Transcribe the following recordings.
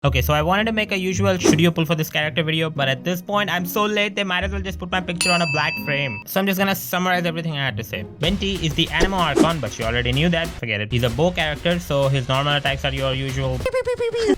Okay, so I wanted to make a usual should you pull for this character video, but at this point I'm so late they might as well just put my picture on a black frame. So I'm just gonna summarize everything I had to say. Venti is the Anemo Archon, but you already knew that, forget it. He's a bow character, so his normal attacks are your usual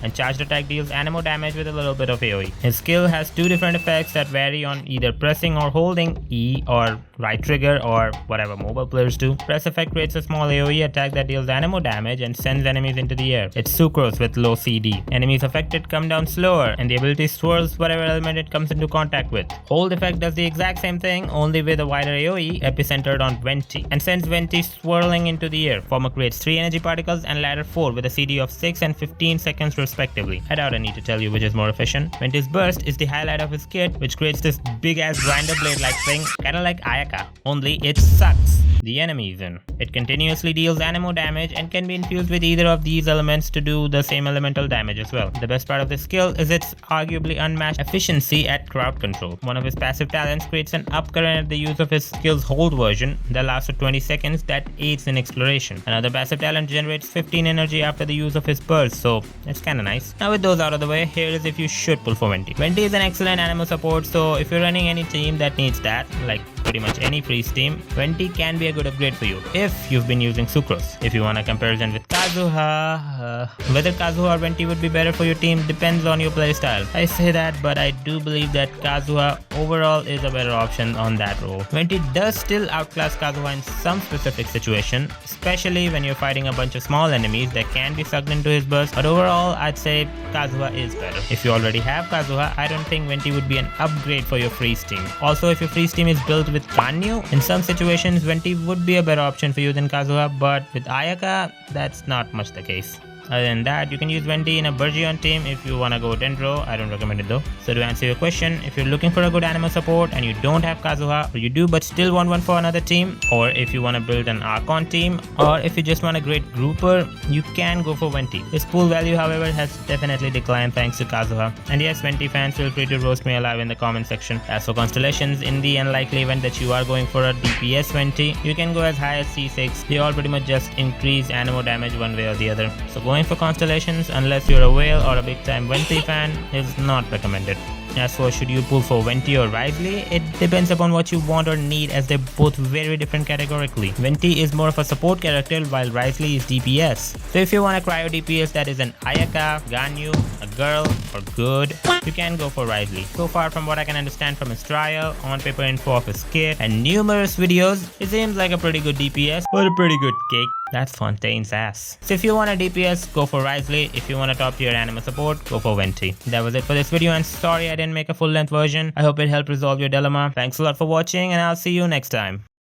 and charged attack deals Anemo damage with a little bit of AoE. His skill has two different effects that vary on either pressing or holding E or right trigger or whatever mobile players do. Press effect creates a small AoE attack that deals Anemo damage and sends enemies into the air. It's sucrose with low CD. Enemies affected come down slower and the ability swirls whatever element it comes into contact with. Hold effect does the exact same thing, only with a wider AoE epicentered on Venti and sends Venti swirling into the air. Former creates 3 energy particles and latter 4 with a CD of 6 and 15 seconds respectively. I doubt I need to tell you which is more efficient. Venti's burst is the highlight of his kit, which creates this big ass grinder blade like thing, kinda like Ayaka, only it sucks the enemies in. It continuously deals Anemo damage and can be infused with either of these elements to do the same elemental damage as well. The best part of this skill is its arguably unmatched efficiency at crowd control. One of his passive talents creates an upcurrent at the use of his skill's hold version that lasts for 20 seconds that aids in exploration. Another passive talent generates 15 energy after the use of his burst, so it's kinda nice. Now with those out of the way, here is if you should pull for Venti. Venti is an excellent Anemo support, so if you're running any team that needs that, like pretty much any freeze team, Venti can be a good upgrade for you if you've been using Sucrose. If you want a comparison with Kazuha, whether Kazuha or Venti would be better for your team depends on your playstyle. I say that, but I do believe that Kazuha overall is a better option on that role. Venti does still outclass Kazuha in some specific situation, especially when you're fighting a bunch of small enemies that can be sucked into his burst, but overall I'd say Kazuha is better. If you already have Kazuha, I don't think Venti would be an upgrade for your freeze team. Also, if your freeze team is built with Ganyu, in some situations Venti would be a better option for you than Kazuha, but with Ayaka, that's not much the case. Other than that, you can use Venti in a Burgeon team if you wanna go Dendro. I don't recommend it though. So to answer your question, if you're looking for a good Anemo support and you don't have Kazuha, or you do but still want one for another team, or if you wanna build an Archon team, or if you just want a great grouper, you can go for Venti. His pool value, however, has definitely declined thanks to Kazuha. And yes, Venti fans, feel free to roast me alive in the comment section. As for constellations, in the unlikely event that you are going for a DPS Venti, you can go as high as C6. They all pretty much just increase Anemo damage one way or the other. So going for constellations, unless you're a whale or a big time Venti fan, is not recommended. As for should you pull for Venti or Risley, it depends upon what you want or need, as they're both very different categorically. Venti is more of a support character while Risley is DPS. So if you want a cryo DPS that is an Ayaka, Ganyu, a girl, or good, you can go for Risley. So far from what I can understand from his trial, on-paper info of his kit, and numerous videos, it seems like a pretty good DPS, but a pretty good cake. That's Fontaine's ass. So if you want a DPS, go for Risley. If you want a top tier Anemo support, go for Venti. That was it for this video, and sorry I didn't make a full length version. I hope it helped resolve your dilemma. Thanks a lot for watching, and I'll see you next time.